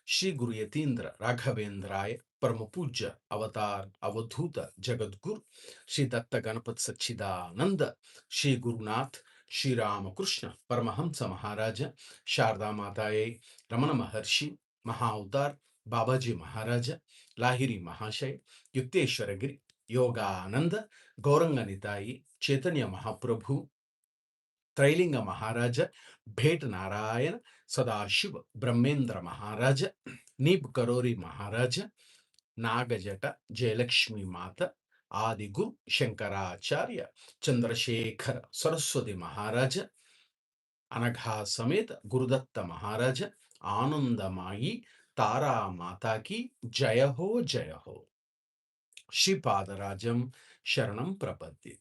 Shri Guru Yatindra Raghavendraya Paramapuja Avatar Avadhuta Jagadguru Shri Datta Ganapat Sachidananda Shri Gurunath Shri Ramakrishna Paramahamsa Maharaja Sharda Mataye Ramana Maharshi Mahavatar Babaji Maharaja Lahiri Mahasaya Yukteswaragiri Yogananda Gauranga Nitai Chaitanya Mahaprabhu त्रैलिंग महाराज भेट नारायण सदाशिव ब्रह्मेंद्र महाराज नीप करोरी महाराज नागजट जयलक्ष्मी माता आदि गुरु शंकराचार्य चंद्रशेखर सरस्वती महाराज अनघा समेत गुरुदत्त महाराज आनंदमाई तारा माता की जय हो जय हो. श्रीपादराजं शरणं प्रपद्ये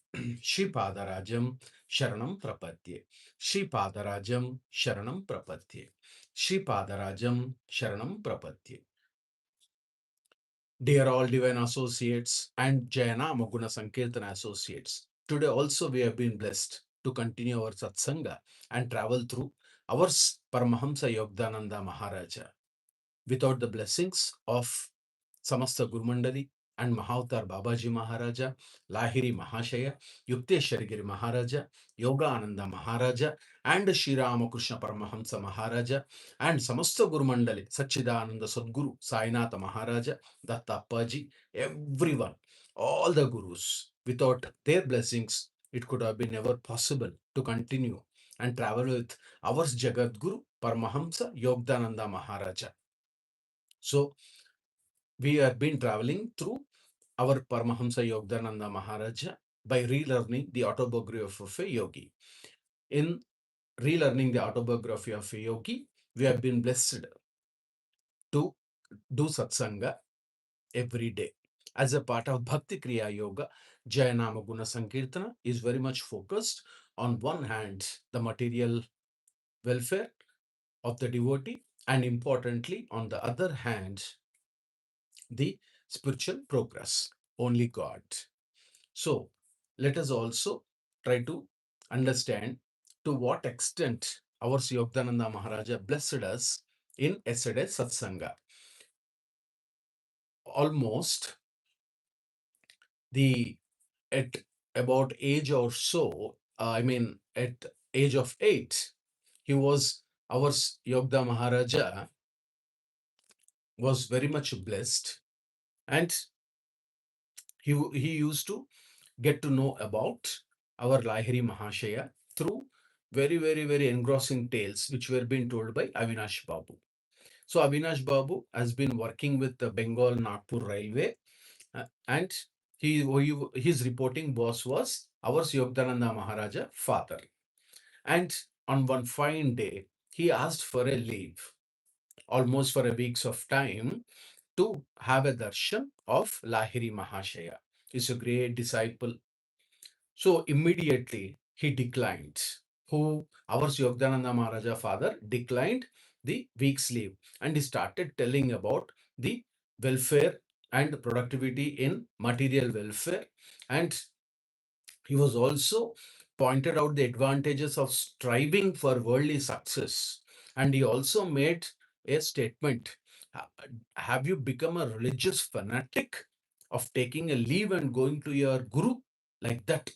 श्रीपादराजं शरणं प्रपद्ये श्रीपादराजं शरणं प्रपद्ये श्रीपादराजं शरणं प्रपद्ये. Dear all divine associates and Jaya Nama Guna Sankeerthana associates, today also we have been blessed to continue our Satsanga and travel through our Paramahansa Yogananda Maharaja. Without the blessings of Samasta Gurumandali and Mahavatar Babaji Maharaja, Lahiri Mahasaya, Yukteswaragiri Maharaja, Yogananda Maharaja, and Shri Ramakrishna Paramahamsa Maharaja, and Samasta Gurumandali, Sachidananda Sadguru, Sainatha Maharaja, Datta Appaji, everyone, all the Gurus. Without their blessings, it could have been never possible to continue and travel with our Jagat Guru, Paramahamsa Yogananda Maharaja. So, we have been traveling through our Paramahamsa Yogananda Maharaja by relearning the autobiography of a yogi. In relearning the autobiography of a yogi, we have been blessed to do satsanga every day. As a part of Bhakti Kriya Yoga, Jaya Nama Guna Sankeerthana is very much focused on one hand the material welfare of the devotee, and importantly, on the other hand, the spiritual progress. Only God. So let us also try to understand to what extent our Sri Yogananda Maharaja blessed us in yesterday's Satsanga. Almost at about age or so, at age of 8, he was, our Yogda Maharaja was very much blessed, and he used to get to know about our Lahiri Mahasaya through very, very, very engrossing tales which were being told by Abinash Babu. So Abinash Babu has been working with the Bengal Nagpur Railway, and his reporting boss was our Yogananda Maharaja father. And on one fine day, he asked for a leave, almost for a week's of time, to have a darshan of Lahiri Mahasaya. He's a great disciple. So immediately he declined. Who, our Yogananda Maharaja father, declined the week's leave, and he started telling about the welfare and productivity in material welfare. And he was also pointed out the advantages of striving for worldly success. And he also made a statement: Have you become a religious fanatic of taking a leave and going to your guru like that?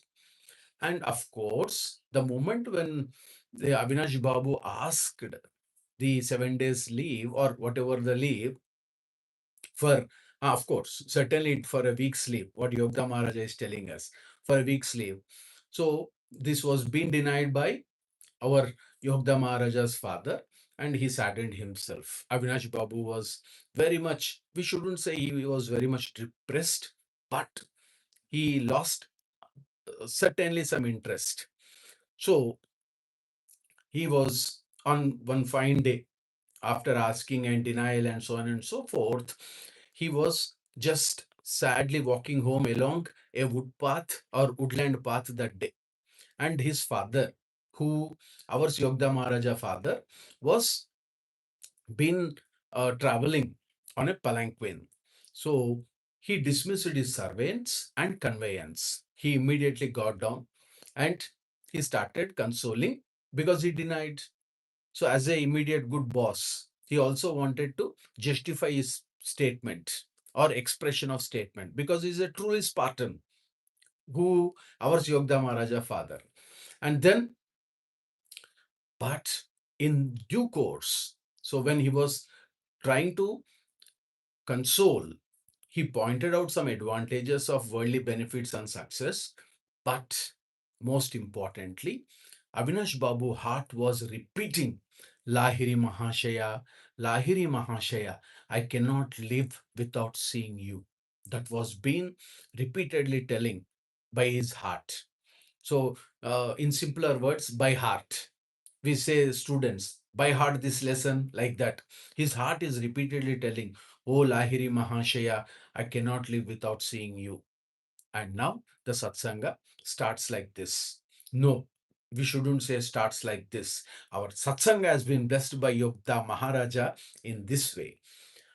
And of course, the moment when the Abinash Babu asked the 7 days leave or whatever the leave for, of course, certainly for a week's leave, what Yoga Maharaja is telling us, for a week's leave. So this was being denied by our Yoga Maharaja's father, and he saddened himself. Abinash Babu was very much, we shouldn't say he was very much depressed, but he lost certainly some interest. So he was, on one fine day, after asking and denial and so on and so forth, he was just sadly walking home along a wood path or woodland path that day. And his father, who, our Yogda Maharaja father, was been traveling on a palanquin. So he dismissed his servants and conveyance. He immediately got down and he started consoling because he denied. So as a immediate good boss, he also wanted to justify his statement or expression of statement, because he's a truly Spartan, who our Yogda Maharaja father. And then, but in due course, so when he was trying to console, he pointed out some advantages of worldly benefits and success. But most importantly, Abinash Babu heart was repeating, Lahiri Mahasaya, Lahiri Mahasaya, I cannot live without seeing you. That was being repeatedly telling by his heart. So, in simpler words, by heart. We say, students, by heart this lesson, like that. His heart is repeatedly telling, Oh Lahiri Mahashaya, I cannot live without seeing you. And now the satsanga starts like this. No, we shouldn't say starts like this. Our satsanga has been blessed by Yogda Maharaja in this way.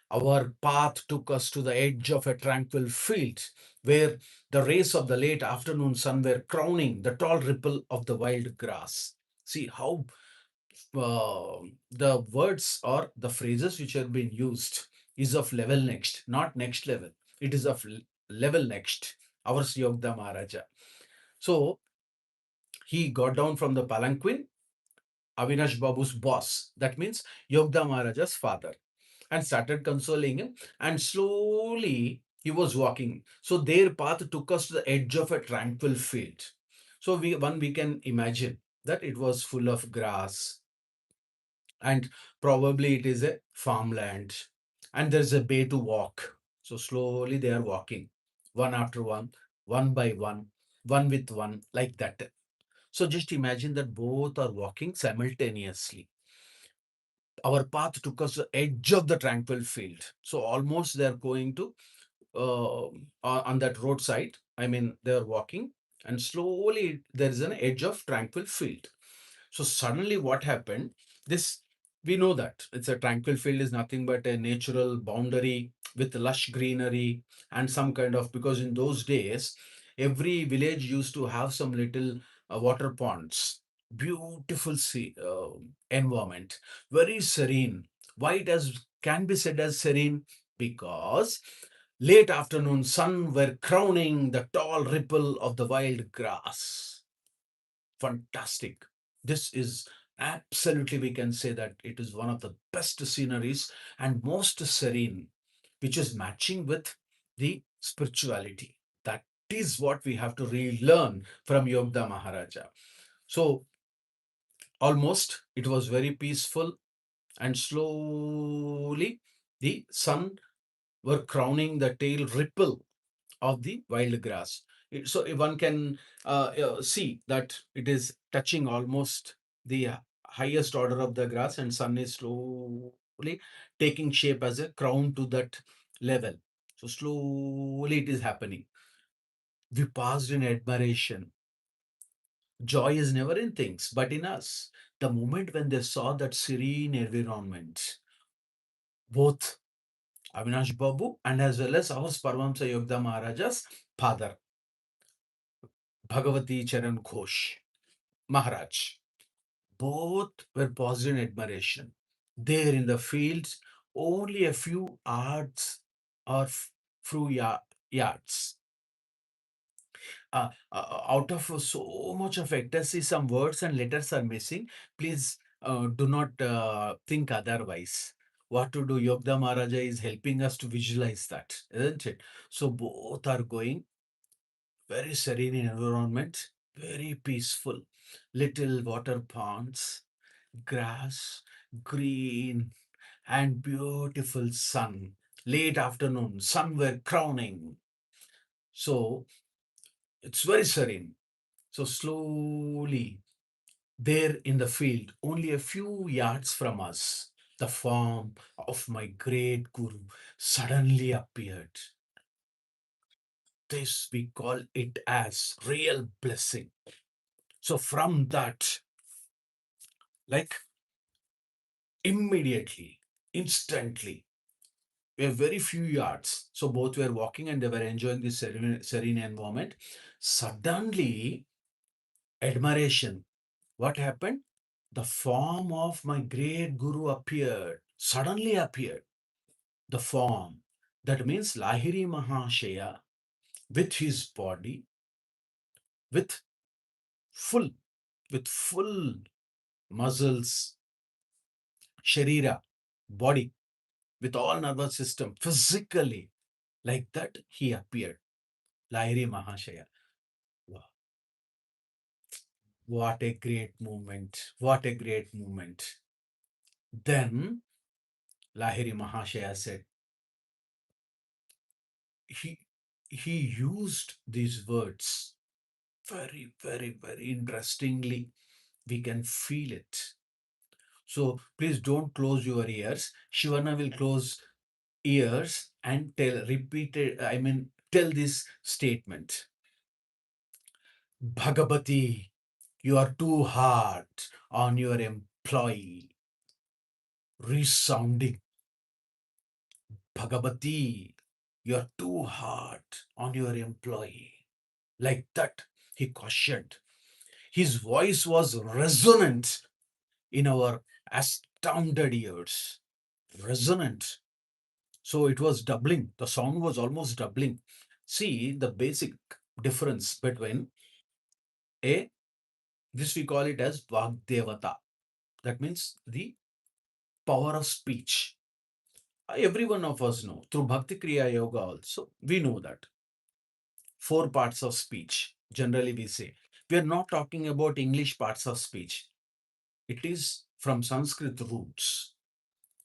Our path took us to the edge of a tranquil field where the rays of the late afternoon sun were crowning the tall ripple of the wild grass. See how the words or the phrases which have been used is of level next, not next level. It is of level next. Our Yogda Maharaja. So he got down from the palanquin, Avinash Babu's boss. That means Yogda Maharaja's father, and started consoling him. And slowly he was walking. So their path took us to the edge of a tranquil field. So we can imagine that it was full of grass, and probably it is a farmland, and there's a bay to walk. So slowly they are walking, one after one by one with one, like that. So just imagine that both are walking simultaneously. Our path took us to the edge of the tranquil field. So almost they're going to on that roadside. I mean, they're walking, and slowly there is an edge of tranquil field. So suddenly, what happened? This, we know that it's a tranquil field is nothing but a natural boundary with lush greenery and some kind of, because in those days, every village used to have some little water ponds. Beautiful sea environment, very serene. Why it as can be said as serene? Because late afternoon sun were crowning the tall ripple of the wild grass. Fantastic. This is absolutely, we can say that it is one of the best sceneries and most serene, which is matching with the spirituality. That is what we have to relearn from Yogda Maharaja. So almost it was very peaceful, and slowly the sun were crowning the tail ripple of the wild grass. So one can see that it is touching almost the highest order of the grass, and sun is slowly taking shape as a crown to that level. So slowly it is happening. We passed in admiration. Joy is never in things, but in us. The moment when they saw that serene environment, both Avinash Babu and as well as our Paramahansa Yogda Maharaja's father, Bhagabati Charan Ghosh, Maharaj. Both were paused in admiration. There in the fields, only a few yards or few yards. Out of so much of ecstasy, some words and letters are missing. Please do not think otherwise. What to do? Yogda Maharaja is helping us to visualize that, isn't it? So both are going very serene environment, very peaceful. Little water ponds, grass, green, and beautiful sun. Late afternoon, sun were crowning. So it's very serene. So slowly, there in the field, only a few yards from us, the form of my great Guru suddenly appeared. This we call it as real blessing. So from that, like immediately, instantly, a very few yards. So both were walking and they were enjoying this serene environment. Suddenly, admiration. What happened? The form of my great Guru appeared. suddenly appeared the form. That means Lahiri Mahasaya with his body, with full, with full muscles, sharira, body, with all nervous system, physically, like that he appeared. Lahiri Mahasaya. Wow. What a great moment. What a great moment. Then Lahiri Mahasaya said, he, he used these words very, very, very interestingly. We can feel it. So please don't close your ears. Shivana will close ears and tell this statement. Bhagabati, you are too hard on your employee. Resounding. Bhagabati, you are too hard on your employee. Like that, he cautioned. His voice was resonant in our astounded ears. Resonant. So it was doubling. The sound was almost doubling. See the basic difference between a, this we call it as Vagdevata. That means the power of speech. Every one of us know through Bhakti Kriya Yoga also, we know that. 4 parts of speech, generally we say. We are not talking about English parts of speech. It is from Sanskrit roots.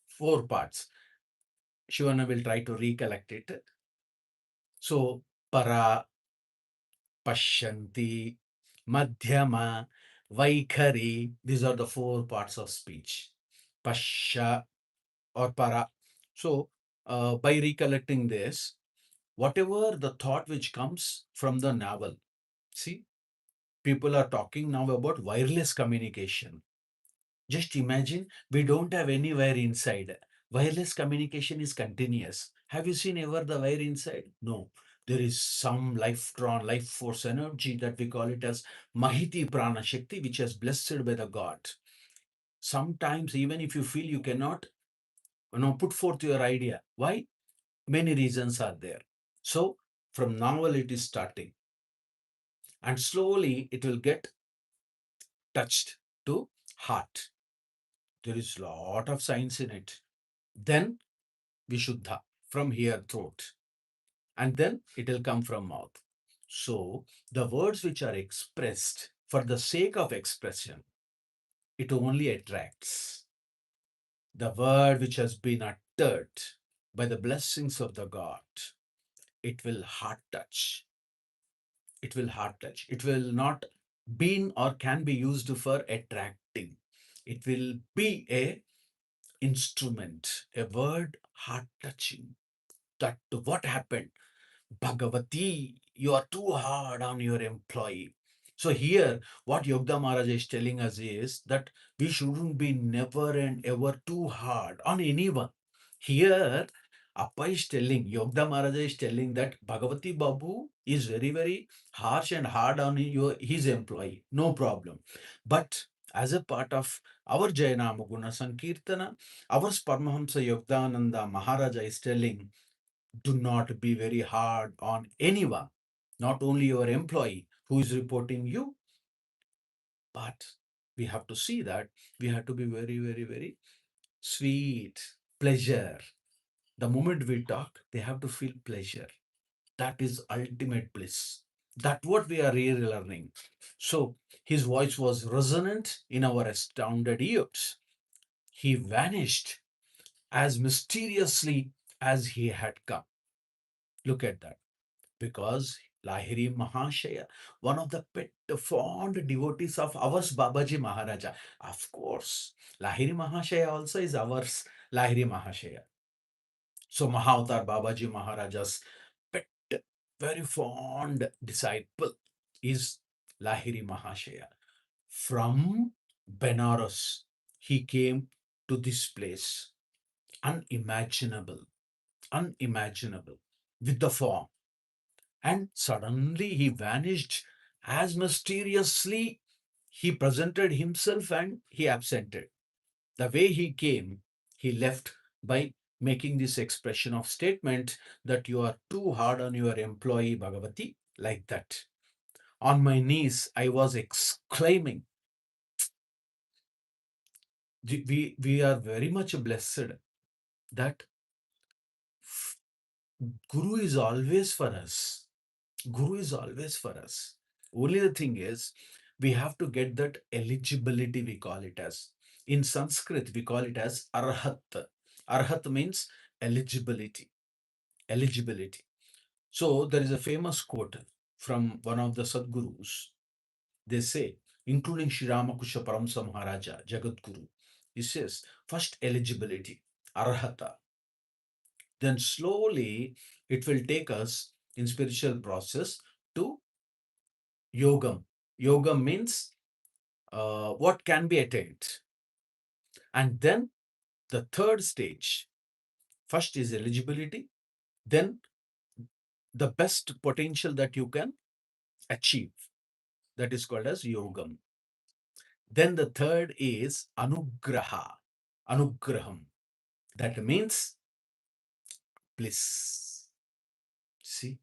4 parts. Shivana will try to recollect it. So, para, Pashyanti, Madhyama, Vaikhari. These are the 4 parts of speech. Pashya or para. So, by recollecting this, whatever the thought which comes from the navel, see, people are talking now about wireless communication. Just imagine we don't have any wire inside. Wireless communication is continuous. Have you seen ever the wire inside? No. There is some life force energy that we call it as Mahiti Prana Shakti, which is blessed by the God. Sometimes, even if you feel you cannot, put forth your idea. Why? Many reasons are there. So, from now on, it is starting. And slowly it will get touched to heart. There is lot of science in it. Then Vishuddha from here throat, and then it will come from mouth. So the words which are expressed for the sake of expression, it only attracts. The word which has been uttered by the blessings of the God, it will heart touch. It will heart touch. It will not be or can be used for attracting. It will be a instrument, a word heart touching. That what happened? Bhagavati, you are too hard on your employee. So here, what Yogda Maharaj is telling us is that we shouldn't be never and ever too hard on anyone. Here, Appa is telling, Yogda Maharaj is telling that Bhagavati Babu is very, very harsh and hard on his employee. No problem. But as a part of our Jaya Nama Guna Sankeerthana, our Paramahansa Yogananda Maharaja is telling, do not be very hard on anyone, not only your employee who is reporting you, but we have to see that we have to be very, very, very sweet, pleasure. The moment we talk, they have to feel pleasure. That is ultimate bliss. That's what we are really learning. So his voice was resonant in our astounded ears. He vanished as mysteriously as he had come. Look at that. Because Lahiri Mahasaya, one of the pet fond devotees of ours, Babaji Maharaja. Of course, Lahiri Mahasaya also is ours, Lahiri Mahasaya. So Mahavatar Babaji Maharaja's pet, very fond disciple is Lahiri Mahasaya. From Benares, he came to this place. Unimaginable, unimaginable with the form. And suddenly he vanished as mysteriously he presented himself and he absented. The way he came, He left by making this expression of statement that you are too hard on your employee, Bhagavati, like that. On my knees, I was exclaiming. We are very much blessed that Guru is always for us. Guru is always for us. Only the thing is, we have to get that eligibility, we call it as. In Sanskrit, we call it as Arhat. Arhat means eligibility. Eligibility. So there is a famous quote from one of the Sadgurus. They say, including Sri Ramakrishna Paramsa Maharaja, Jagat Guru. He says, first eligibility, Arhata. Then slowly it will take us in spiritual process to yogam. Yogam means what can be attained. And then the third stage, first is eligibility, then the best potential that you can achieve. That is called as yogam. Then the third is anugraha, anugraham. That means bliss. See,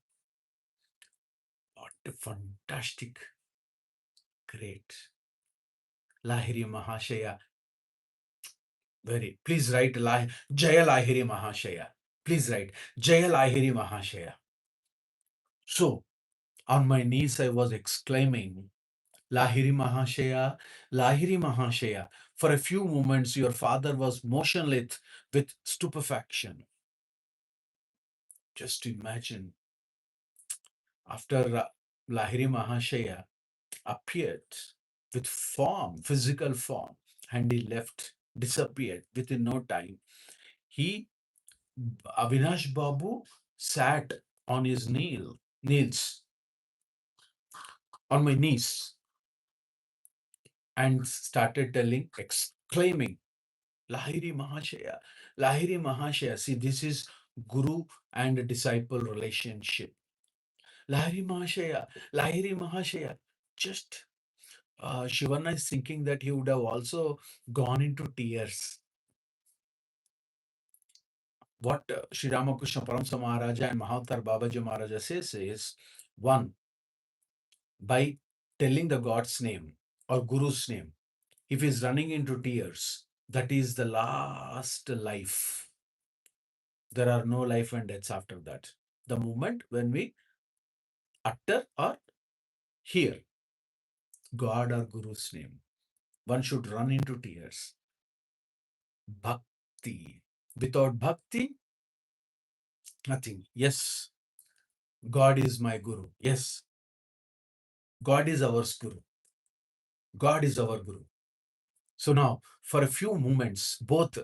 what a fantastic, great. Lahiri Mahasaya, very. Please write Jaya Lahiri Mahasaya. Please write Jaya Lahiri Mahasaya. So, on my knees, I was exclaiming, Lahiri Mahashaya, Lahiri Mahashaya. For a few moments, your father was motionless with stupefaction. Just imagine, after Lahiri Mahashaya appeared with form, physical form, and he left, disappeared within no time. He, Abinash Babu, sat on his knees, on my knees, and started exclaiming, Lahiri Mahashaya, Lahiri Mahashaya. See, this is Guru and disciple relationship. Lahiri Mahashaya, Lahiri Mahashaya. Just Shivana is thinking that he would have also gone into tears. What Sri Ramakrishna Paramsa Maharaja and Mahavatar Babaji Maharaja says is, one, by telling the God's name or Guru's name, if he's running into tears, that is the last life. There are no life and deaths after that. The moment when we utter or hear God or Guru's name, one should run into tears. Bhakti. Without bhakti, nothing. Yes, God is my Guru. Yes, God is our Guru. God is our Guru. So now, for a few moments, both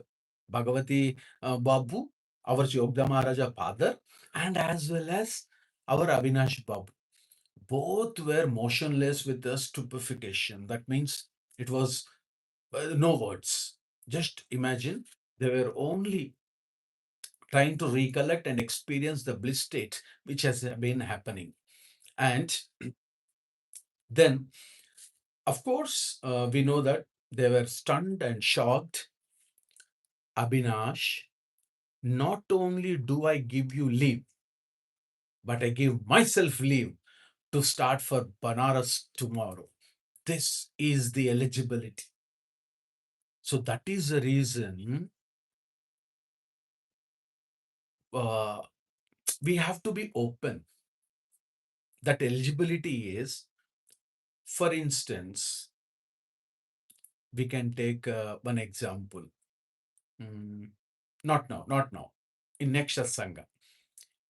Bhagavati Babu, our Yogda Maharaja father, and as well as our Abinash Babu, both were motionless with the stupefaction. That means it was no words. Just imagine, they were only trying to recollect and experience the bliss state which has been happening. And then, of course, we know that they were stunned and shocked. Abinash, not only do I give you leave, but I give myself leave to start for Banaras tomorrow. This is the eligibility. So that is the reason we have to be open. That eligibility is, for instance, we can take one example. Not now, not now. In next Satsanga.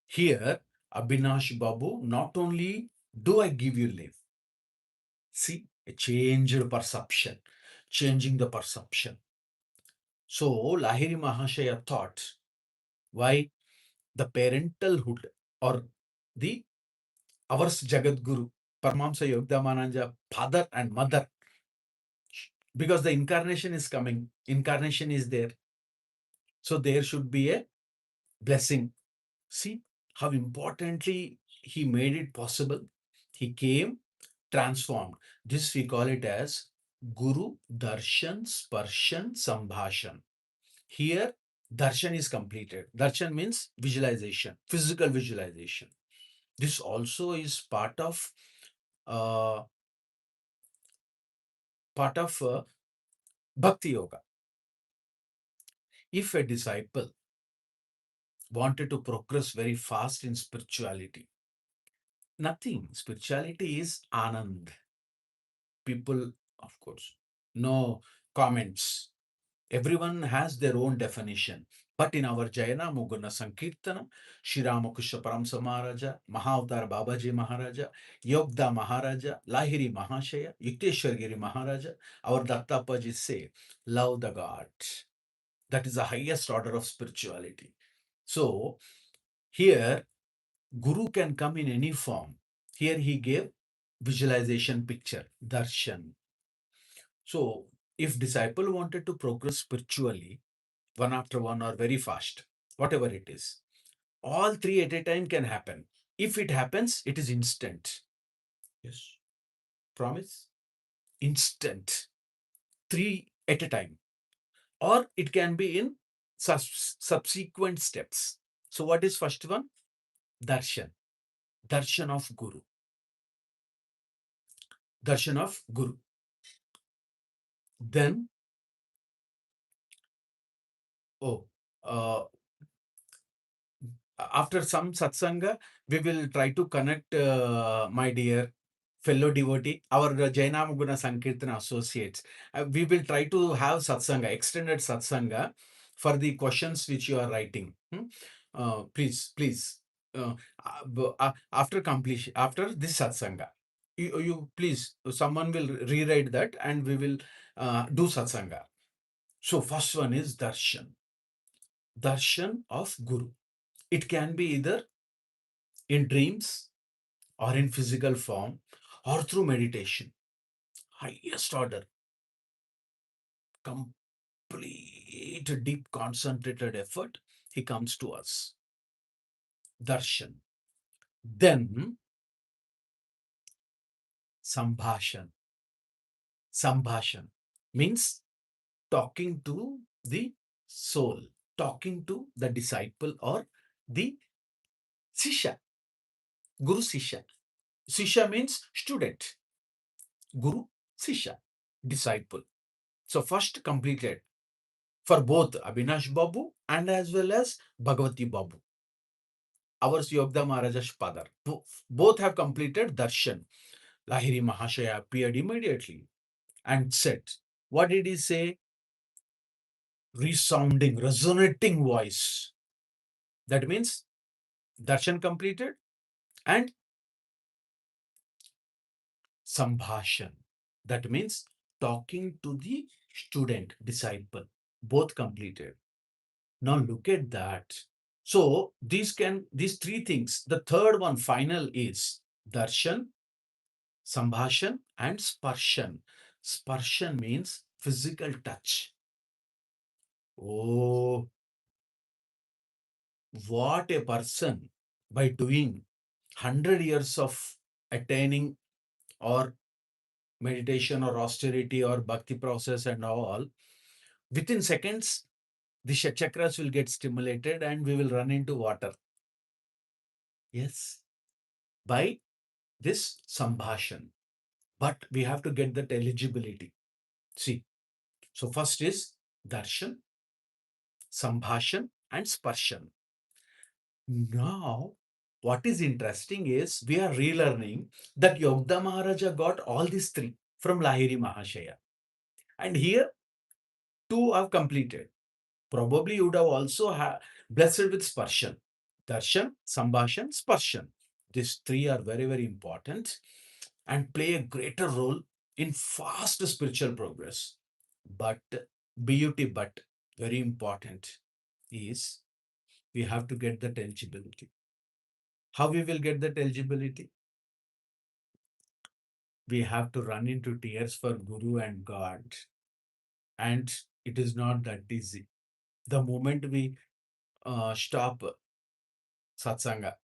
Here, Abinash Babu, not only do I give you leave, see, a changed perception, changing the perception. So, Lahiri Mahashaya thought, why the parentalhood or the ours Jagat Guru, Paramahansa Yogamananja, father and mother, because the incarnation is coming, incarnation is there. So, there should be a blessing. See how importantly he made it possible. He came transformed. This we call it as Guru Darshan Sparshan Sambhashan. Here, darshan is completed. Darshan means visualization, physical visualization. This also is uh, part of bhakti yoga. If a disciple wanted to progress very fast in spirituality, nothing. Spirituality is anand. People, of course, no comments. Everyone has their own definition. But in our Jaya Nama Guna Sankeerthana, Shri Ramakrishna Paramsa Maharaja, Mahavatar Babaji Maharaja, Yogda Maharaja, Lahiri Mahasaya, Yukteswar Giri Maharaja, our Dattapaji say, love the God. That is the highest order of spirituality. So here, Guru can come in any form. Here he gave visualization picture, darshan. So if disciple wanted to progress spiritually, one after one or very fast, whatever it is, all three at a time can happen. If it happens, it is instant. Yes. Promise? Instant. Three at a time. Or it can be in subsequent steps. So what is first one? Darshan. Darshan of Guru. Darshan of Guru. Then, oh, uh, after some satsanga, we will try to connect, my dear fellow devotee, our Jaya Nama Guna Sankeerthana associates. We will try to have satsanga, extended satsanga for the questions which you are writing. Please, after completion, after this satsanga, you please, someone will rewrite that and we will do satsanga. So first one is darshan. Darshan of Guru. It can be either in dreams or in physical form or through meditation. Highest order, complete deep concentrated effort, he comes to us. Darshan. Then sambhashan. Sambhashan means talking to the soul, talking to the disciple or the sisha. Guru sisha. Sisha means student. Guru sisha, disciple. So first completed for both Abinash Babu and as well as Bhagabati Babu. Ours Yogda Maharaja's father. Both have completed darshan. Lahiri Mahasaya appeared immediately and said, what did he say? Resounding, resonating voice. That means darshan completed and sambhashan. That means talking to the student, disciple. Both completed. Now look at that. So these three things. The third one, final, is darshan, sambhashan, and sparshan. Sparshan means physical touch. Oh, what a person, by doing 100 years of attaining or meditation or austerity or bhakti process and all, within seconds, the chakras will get stimulated and we will run into water. Yes, by this sambhashan. But we have to get that eligibility. See, so first is darshan, sambhashan, and sparshan. Now, what is interesting is we are relearning that Yogda Maharaja got all these three from Lahiri Mahasaya. And here, two are completed. Probably you would have also blessed with sparshan. Darshan, sambhashan, sparshan. These three are very, very important and play a greater role in fast spiritual progress. But but very important is we have to get that eligibility. How we will get that eligibility? We have to run into tears for Guru and God. And it is not that easy. The moment we stop satsanga,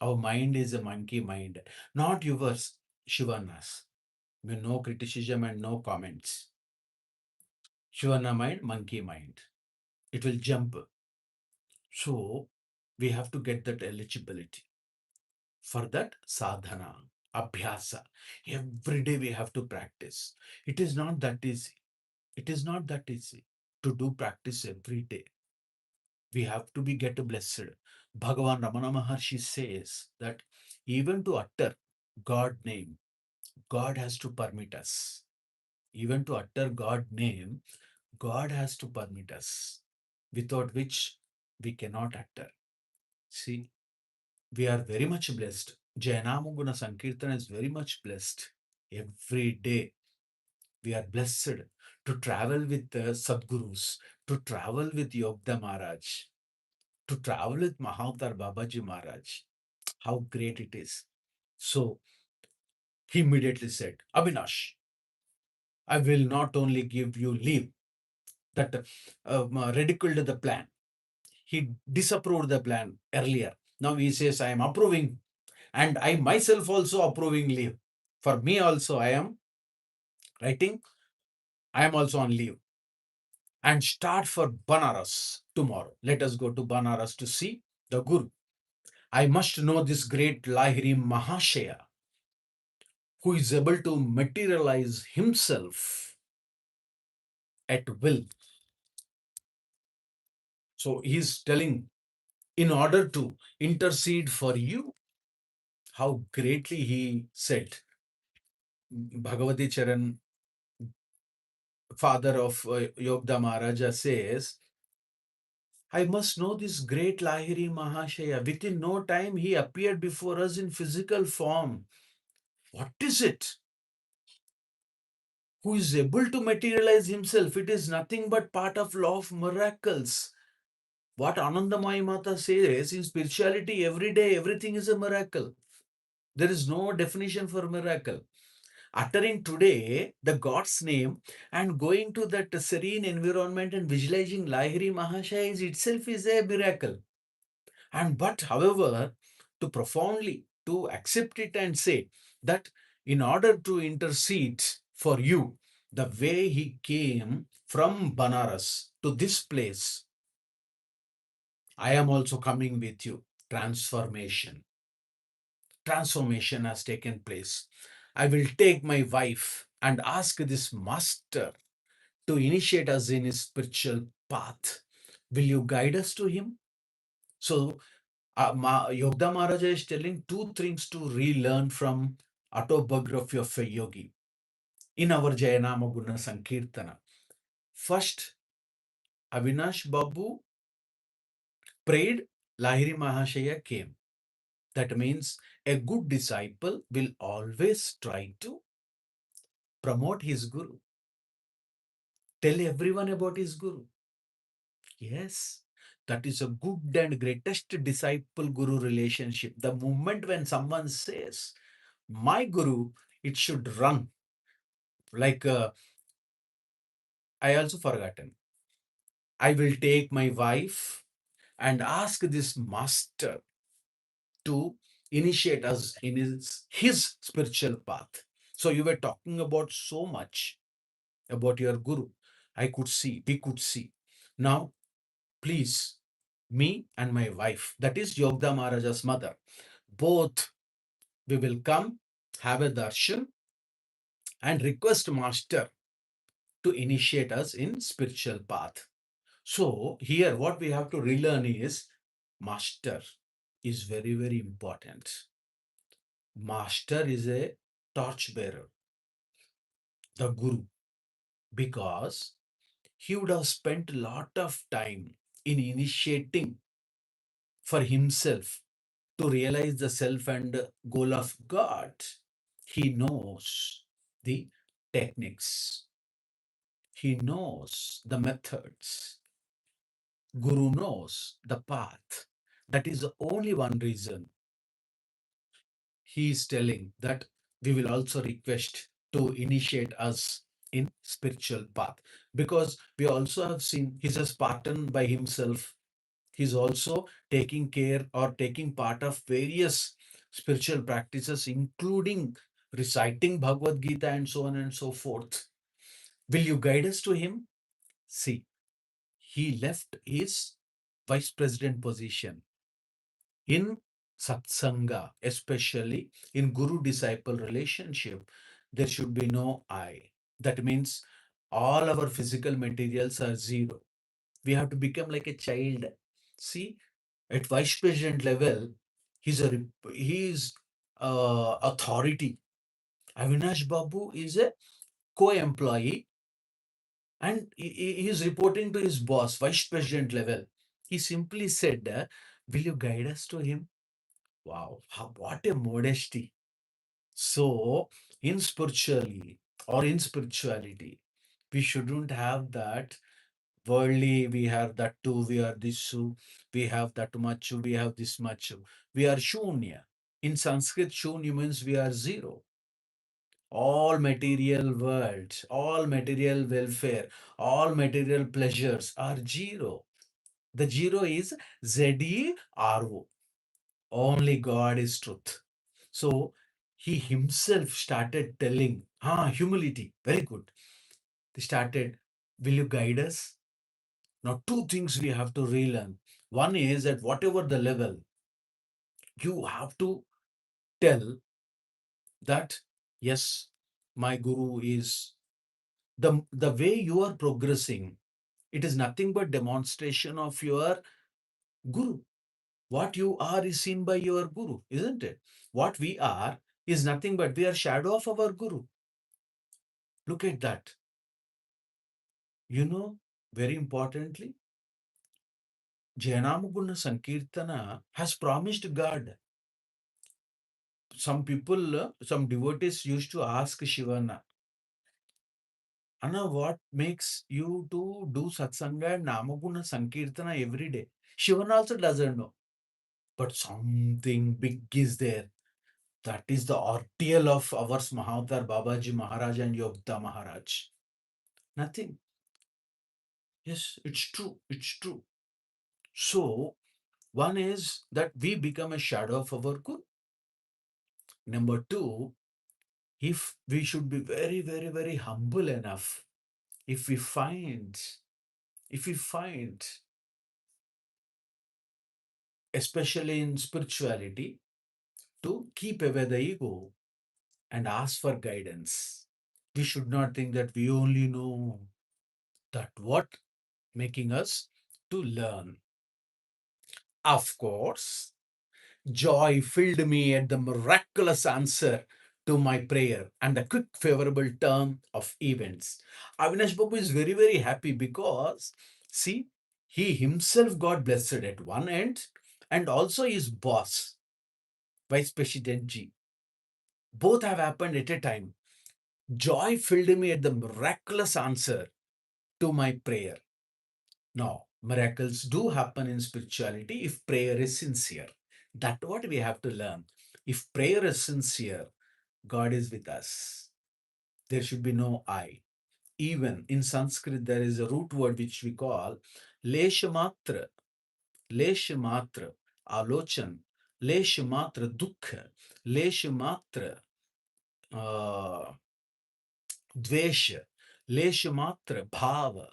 our mind is a monkey mind, not yours, Shivana's. No criticism and no comments. Shivana mind, monkey mind. it will jump. So we have to get that eligibility. For that, sadhana, abhyasa. Every day we have to practice. It is not that easy. It is not that easy to do practice every day. We have to be get blessed. Bhagavan Ramana Maharshi says that even to utter God name, God has to permit us. Even to utter God name, God has to permit us, without which we cannot utter. See, we are very much blessed. Jaya Nama Guna Sankeerthana is very much blessed. Every day we are blessed to travel with the Sadgurus, to travel with Yogda Maharaj, to travel with Mahavatar Babaji Maharaj. How great it is. So he immediately said, Abinash, I will not only give you leave, that ridiculed the plan. He disapproved the plan earlier. Now he says, I am approving, and I myself also approving leave. For me also, I am writing, I am also on leave. And start for Banaras tomorrow. Let us go to Banaras to see the Guru. I must know this great Lahiri Mahasaya, who is able to materialize himself at will. So he's telling, in order to intercede for you, how greatly he said. Bhagabati Charan, father of Yogda Maharaja, says, I must know this great Lahiri Mahashaya. Within no time, he appeared before us in physical form. What is it? Who is able to materialize himself? It is nothing but part of law of miracles. What Anandamayi Mata says in spirituality, every day, everything is a miracle. There is no definition for miracle. Uttering today the God's name and going to that serene environment and visualizing Lahiri Mahashaya is itself is a miracle. And but, however, to profoundly to accept it and say that in order to intercede for you, the way he came from Banaras to this place, I am also coming with you. Transformation. Transformation has taken place. I will take my wife and ask this master to initiate us in his spiritual path. Will you guide us to him? So, Yogda Maharaja is telling two things to relearn from Autobiography of a Yogi in our Jaya Nama Guna Sankeerthana. First, Abinash Babu prayed, Lahiri Mahashaya came. That means a good disciple will always try to promote his Guru, tell everyone about his Guru. Yes, that is a good and greatest disciple-Guru relationship. The moment when someone says, my Guru, it should run. Like, I also forgotten. I will take my wife and ask this master to initiate us in his spiritual path. So you were talking about so much about your Guru. I could see, we could see. Now, please, me and my wife, that is Yogda Maharaja's mother, both we will come, have a darshan, and request master to initiate us in spiritual path. So here what we have to relearn is master is very, very important. Master is a torch bearer, the Guru, because he would have spent a lot of time in initiating for himself to realize the self and goal of God. He knows the techniques, he knows the methods. Guru knows the path. That is the only one reason he is telling that we will also request to initiate us in spiritual path, because we also have seen he's a Spartan by himself. He's also taking care or taking part of various spiritual practices, including reciting Bhagavad Gita and so on and so forth. Will you guide us to him? See, he left his vice president position. In Satsanga, especially in Guru-disciple relationship, there should be no I. That means all our physical materials are zero. We have to become like a child. See, at vice president level, he is authority. Avinash Babu is a co-employee, and he is reporting to his boss, vice president level. He simply said, "Will you guide us to him?" Wow, what a modesty! So, in spirituality, we shouldn't have that worldly. We have that too. We are this. We have that much. We have this much. We are shunya. In Sanskrit, shunya means we are zero. All material worlds, all material welfare, all material pleasures are zero. The zero is ZERO. Only God is truth. So he himself started telling, humility, very good. He started, will you guide us? Now, two things we have to relearn. One is at whatever the level, you have to tell that, yes, my guru is the way you are progressing. It is nothing but demonstration of your guru. What you are is seen by your guru, isn't it? What we are is nothing but we are shadow of our guru. Look at that. You know, very importantly, Jaya Nama Guna Sankeerthana has promised God. Some people, some devotees used to ask Shivana, Anna, what makes you to do Satsanga and Namaguna Sankirtana every day? Shivana also doesn't know. But something big is there. That is the ordeal of our Mahavatar, Babaji Maharaj and Yogda Maharaj. Nothing. Yes, it's true. It's true. So, one is that we become a shadow of our Guru. Number two, if we should be very, very, very humble enough, if we find, if we find, especially in spirituality, to keep away the ego and ask for guidance. We should not think that we only know that what making us to learn. Of course, joy filled me at the miraculous answer to my prayer and the quick favorable turn of events. Avinash Babu is very, very happy because, see, he himself got blessed at one end and also his boss, Vice President G. Both have happened at a time. Joy filled me at the miraculous answer to my prayer. Now, miracles do happen in spirituality if prayer is sincere. That's what we have to learn. If prayer is sincere, God is with us. There should be no I. Even in Sanskrit, there is a root word which we call leshamatra, leshamatra, alochan, leshamatra dukha, leshamatra dvesha, leshamatra bhava,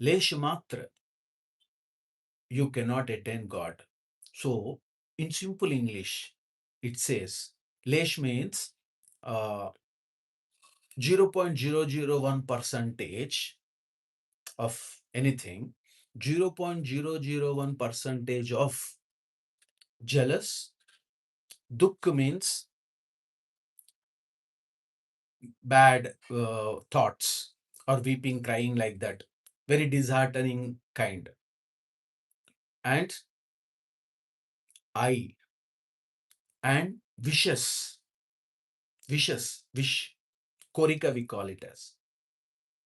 leshamatra. You cannot attain God. So, in simple English, it says, Lesh means 0.001 percentage of anything, 0.001 percentage of jealous. Dukh means bad thoughts or weeping, crying like that. Very disheartening kind. And I and wish, korika we call it as.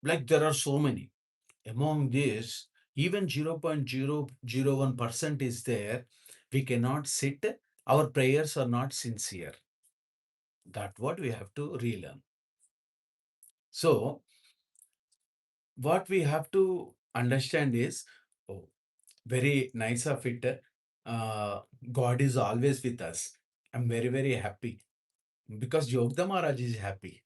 Like there are so many. Among these, even 0.001% is there. We cannot sit. Our prayers are not sincere. That's what we have to relearn. So, what we have to understand is, oh, very nice of it. God is always with us. I'm very, very happy because Yogda Maharaj is happy.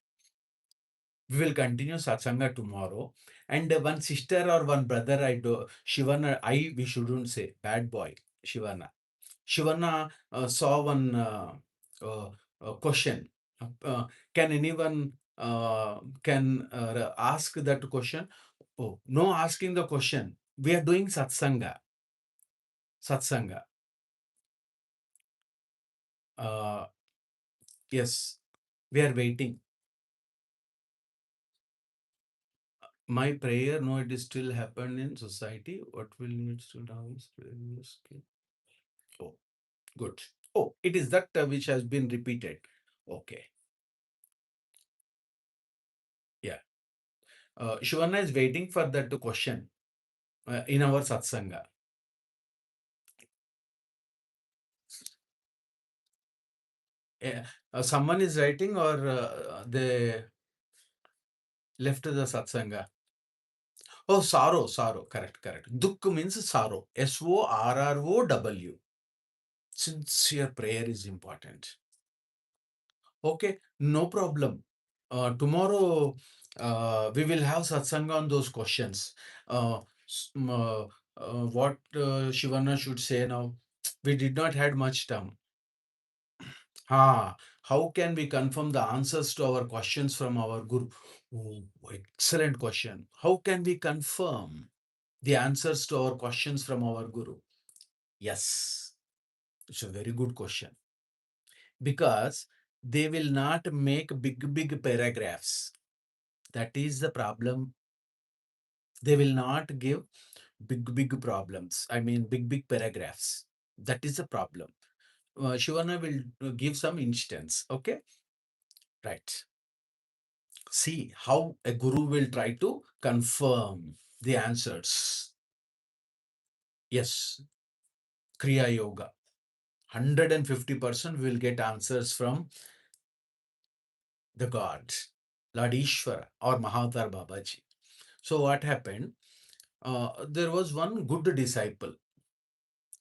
We will continue satsanga tomorrow. And one sister or one brother, I do Shivana, we shouldn't say bad boy, Shivana. Shivana saw one uh, question. Can anyone can ask that question? Oh, no asking the question. We are doing satsanga. Satsanga. Uh, yes, we are waiting. My prayer, no, it is still happened in society. What will needs to now is oh, good. Oh, it is that which has been repeated. Okay, yeah. Shivana is waiting for that question in our satsanga. Someone is writing or they left the satsanga. Oh, sorrow, sorrow. Correct, correct. Dukh means sorrow. Sorrow. Sincere prayer is important. Okay, no problem. Tomorrow we will have satsanga on those questions. What Shivana should say now? We did not had much time. How can we confirm the answers to our questions from our Guru? Oh, excellent question. How can we confirm the answers to our questions from our Guru? Yes, it's a very good question. Because they will not make big paragraphs. That is the problem. They will not give big problems. I mean, big paragraphs. That is the problem. Shivana will give some instance. Okay, right. See how a guru will try to confirm the answers. Yes, Kriya Yoga. 150% will get answers from the God, Lord Ishvara or Mahavatar Babaji. So what happened? There was one good disciple.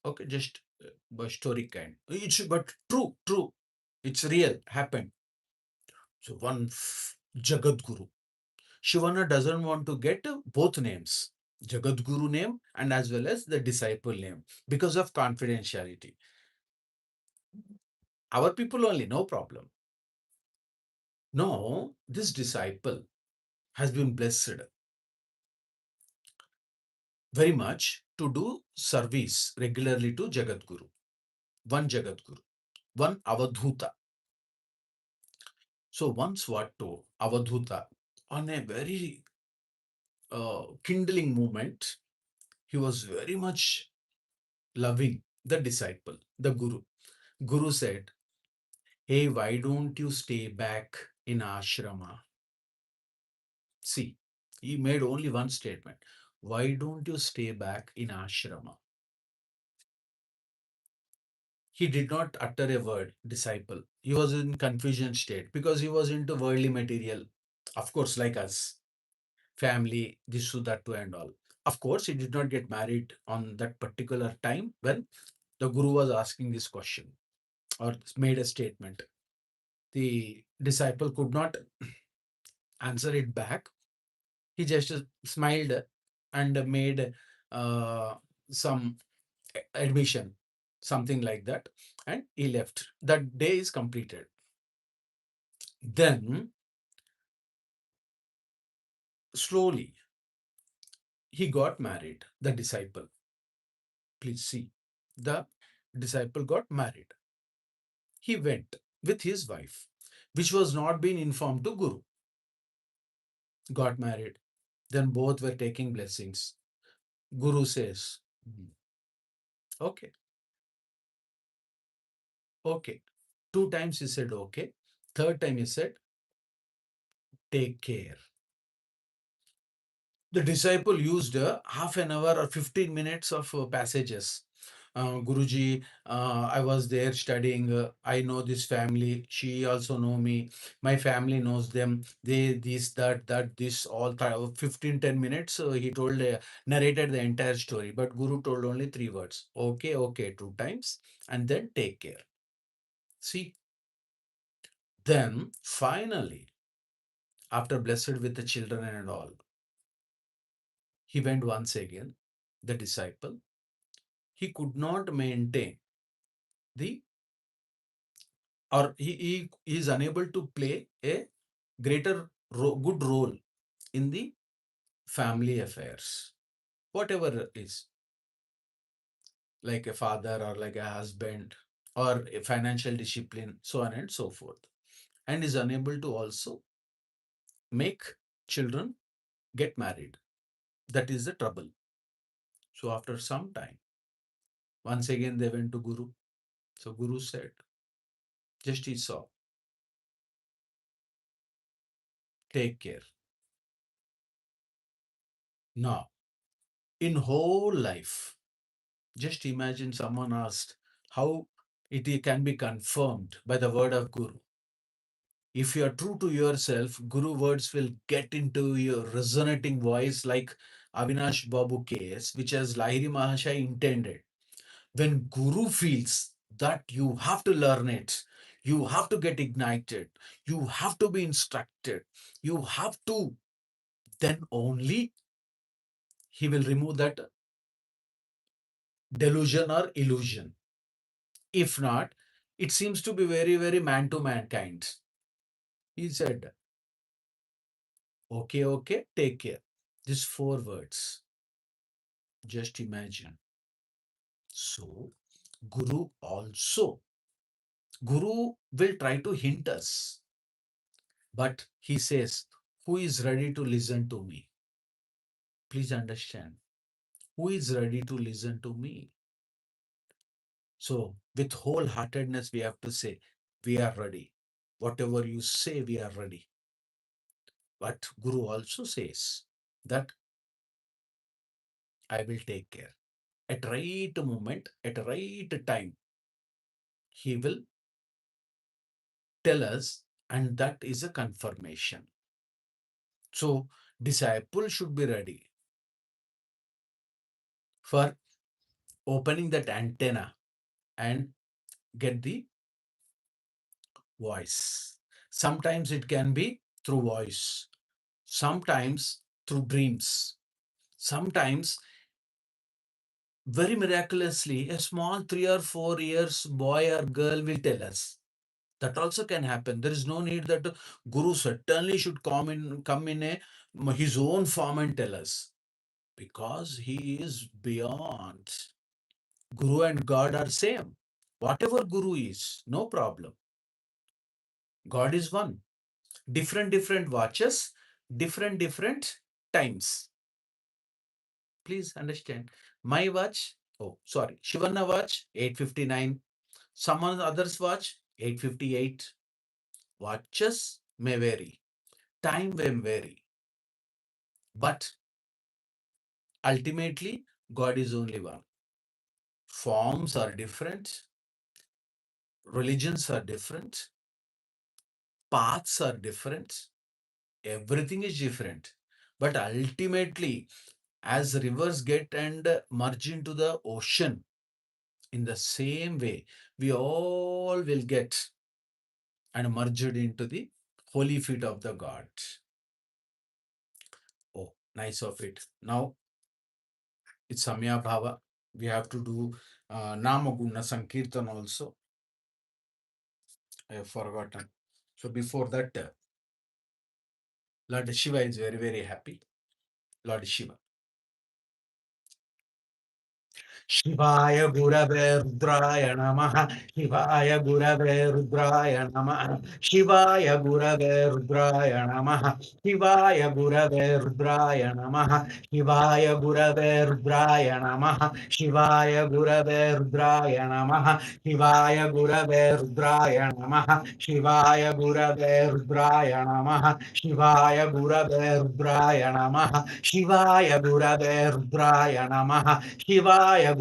Okay, just story kind. It's but true. It's real, happened. So one Jagat Guru. Shivana doesn't want to get both names, Jagat Guru name and as well as the disciple name because of confidentiality. Our people only, no problem. No, this disciple has been blessed very much to do service regularly to Jagat Guru. One Jagat Guru, one Avadhuta. So once what to Avadhuta, on a very kindling moment, he was very much loving the disciple, the Guru. Guru said, hey, why don't you stay back in ashrama? See, he made only one statement. Why don't you stay back in ashrama? He did not utter a word, disciple. He was in confusion state because he was into worldly material. Of course, like us, family, this, that, and all. Of course, he did not get married on that particular time when the guru was asking this question or made a statement. The disciple could not answer it back. He just smiled and made some admission, something like that, and he left. That day is completed. Then, slowly, he got married, the disciple. Please see, the disciple got married. He went with his wife, which was not being informed to Guru. Got married. Then both were taking blessings. Guru says, okay, okay. Two times he said, okay. Third time he said, take care. The disciple used half an hour or 15 minutes of passages. Guruji, I was there studying. I know this family. She also know me. My family knows them. They, this, this, all 15, 10 minutes. He told, narrated the entire story. But Guru told only three words. Okay, okay, two times. And then take care. See, then finally, after blessed with the children and all, he went once again, the disciple. He could not maintain the, or he is unable to play a greater good role in the family affairs, whatever it is, like a father or like a husband or a financial discipline, so on and so forth, and is unable to also make children get married. That is the trouble. So after some time, once again they went to Guru. So Guru said, just he saw, take care. Now, in whole life, just imagine someone asked how it can be confirmed by the word of Guru. If you are true to yourself, Guru words will get into your resonating voice like Abinash Babu case, which as Lahiri Mahasaya intended. When Guru feels that you have to learn it, you have to get ignited, you have to be instructed, you have to, then only he will remove that delusion or illusion. If not, it seems to be very, very man to mankind. He said, okay, okay, take care. These 4 words. Just imagine. So, Guru will try to hint us, but he says, who is ready to listen to me? Please understand. Who is ready to listen to me? So, with wholeheartedness, we have to say, we are ready. Whatever you say, we are ready. But Guru also says that I will take care. At right moment, at right time, he will tell us, and that is a confirmation. So, disciple should be ready for opening that antenna and get the voice. Sometimes it can be through voice, sometimes through dreams, sometimes very miraculously, a small 3 or 4 years boy or girl will tell us. That also can happen. There is no need that the Guru certainly should come in his own form and tell us, because he is beyond. Guru and God are same. Whatever Guru is, no problem. God is one. Different watches, different times. Please understand. My watch, oh sorry, Shivanna watch 8:59. Someone others watch 8:58. Watches may vary. Time may vary. But ultimately, God is only one. Forms are different. Religions are different. Paths are different. Everything is different. But ultimately, as rivers get and merge into the ocean, in the same way, we all will get and merged into the holy feet of the God. Oh, nice of it. Now, it's Samya Bhava. We have to do Nama Guna Sankeerthana also. I have forgotten. So before that, Lord Shiva is very, very happy. Lord Shiva. Shivaya Gurave Rudraya Namaha. Shivaya Gurave Rudraya Namaha. Shivaya Gurave Rudraya Namaha. Shivaya Gurave Rudraya Namaha. Shivaya Gurave Rudraya Namaha. Shivaya Gurave Rudraya Namaha. Shivaya Gurave Rudraya Namaha. Shivaya Gurave Rudraya Namaha. Shivaya Gurave Rudraya Namaha. Shivaya Gurave Rudraya Namaha. Shivaya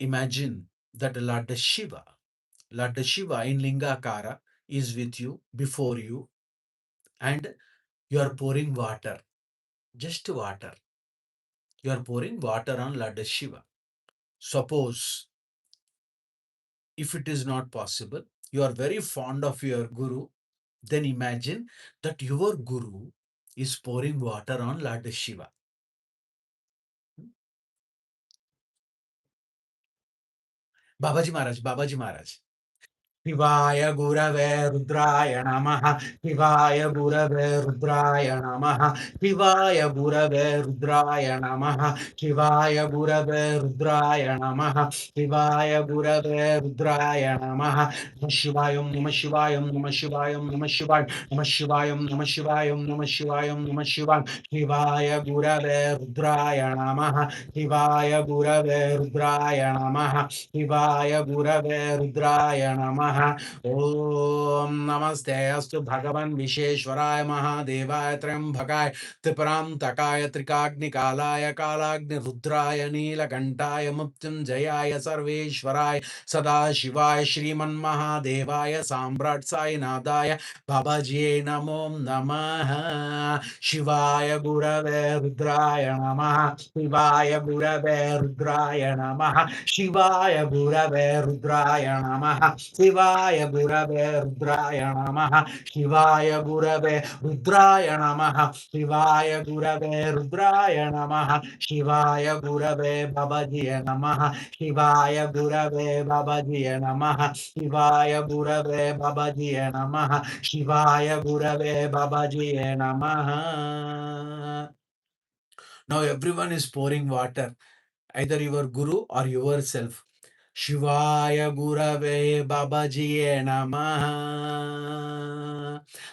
Imagine that Lord Shiva in Lingakara is with you, before you, and you are pouring water, just water. You are pouring water on Lord Shiva. Suppose if it is not possible, you are very fond of your Guru, then imagine that your Guru is pouring water on Lord Shiva. Babaji Maharaj. शिवाय गुरवे रुद्राय नमः शिवाय गुरवे रुद्राय नमः शिवाय गुरवे रुद्राय नमः शिवाय गुरवे रुद्राय नमः शिवाय गुरवे रुद्राय नमः नमः शिवाय नमः शिवाय नमः शिवाय नमः शिवाय नमः शिवाय नमः शिवाय नमः शिवाय नमः शिवाय शिवाय गुरवे रुद्राय नमः शिवाय गुरवे रुद्राय नमः शिवाय गुरवे रुद्राय नमः ओम नमस्ते अस्तु भगवन् विश्वेश्वराय महादेवाय त्र्यंबकाय त्रिपुरांतकाय त्रिकाग्निकालाय कालाग्निरुद्राय नीलकंठाय मृत्युंजयाय सर्वेश्वराय सदाशिवाय श्रीमन्महादेवाय साम्राट साईनाथाय बाबाजी नमो नमः शिवाय गुरवे रुद्राय नमः शिवाय गुरवे रुद्राय नमः शिवाय गुरवे रुद्राय नमः शिवाय गुरवे रुद्राय नमः शिवाय गुरवे रुद्राय नमः शिवाय गुरवे रुद्राय नमः शिवाय गुरवे बाबाजी नमः शिवाय गुरवे बाबाजी नमः शिवाय गुरवे बाबाजी नमः शिवाय गुरवे बाबाजी नमः Now everyone is pouring water, either your Guru or yourself. Shivaya Gurave Babajiye Namaha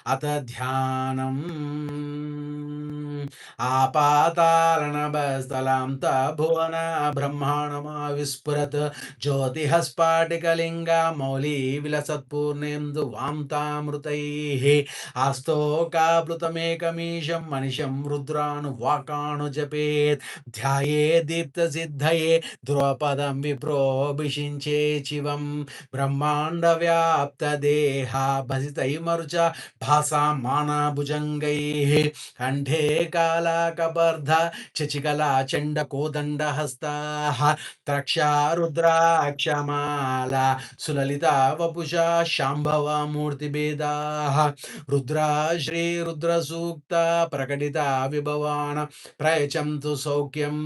Ata Dhyanam Apataranabhastalam Bhuvana Brahmanama Vispurat Jyotihaspartikalinga Mauli Vilasatpurnendu Vamtamrutaihi Astokaplutamekamisham Manisham Rudranu Vakanu Japet Dhyaye Dipta Siddhaye ध्रुवपदं विप्रोभिषिञ्चे शिवं ब्रह्माण्डव्याप्तदेहा भसितैर्मरुच भासां मानभुजङ्गैः कण्ठे कालाकबर्ध शशिकला चण्डकोदण्डहस्ताः त्रक्षा रुद्राक्षमाला सुललिता वपुषा शाम्भवा मूर्तिभेदाः रुद्रा श्रीरुद्रसूक्ता प्रकटिता विभवान् प्रयच्छन्तु सौख्यम्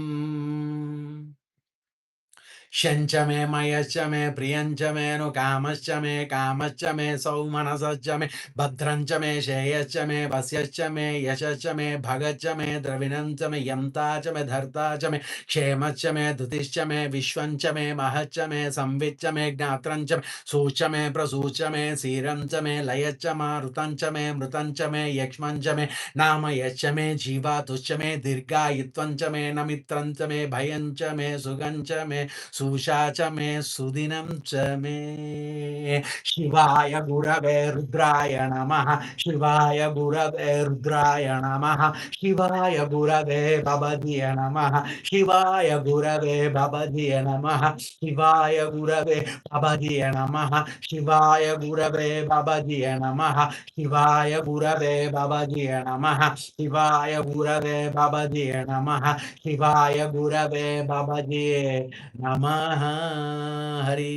शंच मे मयश्च मे प्रियंच मे नु कामश्च मे सौमनसश्च मे भद्रञ्च मे श्रेयश्च मे वस्यश्च मे यशश्च मे भगच्च मे द्रविणञ्च मे यन्ता च मे धर्ता च मे क्षेमश्च मे धृतिश्च मे विश्वञ्च मे महच्च मे संविच्च मे ज्ञात्रञ्च मे सूच मे प्रसूच मे सीरञ्च मे लयच्च मारुतञ्च मे मृतञ्च मे यक्ष्मञ्च मे नाम यच्च मे जीवातुश्च मे दीर्घायुत्वञ्च मे नमित्रञ्च मे भयञ्च मे सुगञ्च मे सुषा च मे सुदिनं च मे शिवाय गुरवे रुद्राय नमः शिवाय गुरवे रुद्राय नमः शिवाय गुरवे बाबाजी नमः शिवाय गुरवे बाबाजी नमः शिवाय गुरवे बाबाजी नमः शिवाय गुरवे बाबाजी नमः शिवाय गुरवे बाबाजी नमः शिवाय गुरवे बाबाजी नमः शिवाय गुरवे बाबाजी Namaha Hari.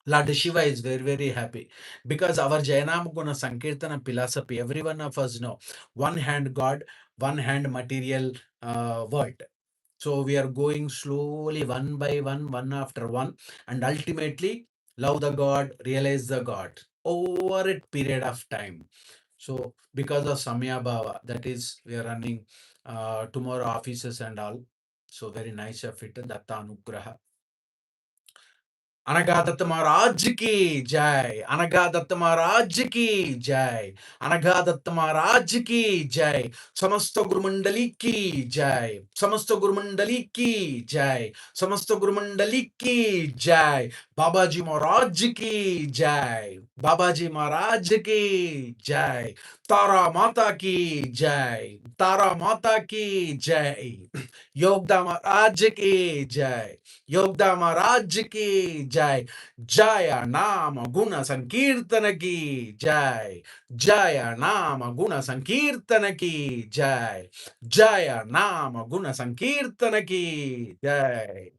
Lord Shiva is very, very happy because our Jaya Nama Guna Sankeerthana philosophy, every one of us know, one hand God, one hand material world. So we are going slowly one by one after one, and ultimately love the God, realize the God over a period of time. So because of Samya Bhava, that is, we are running tomorrow offices and all. So very nice of it, Datta Anugraha. अनगा दत्त महाराज की जय, अनगा दत्त महाराज की जय, अनगा दत्त महाराज की जय, समस्त गुरुमंडली की जय, समस्त गुरुमंडली की जय, समस्त गुरुमंडली की जय, बाबाजी महाराज की जय, बाबाजी महाराज की जय, तारा माता की जय, तारा माता की जय, योगदा महाराज की जय, योगदा महाराज की जय, जय नाम गुण संकीर्तन की जय, जय नाम गुण संकीर्तन की जय, जय नाम गुण संकीर्तन की जय.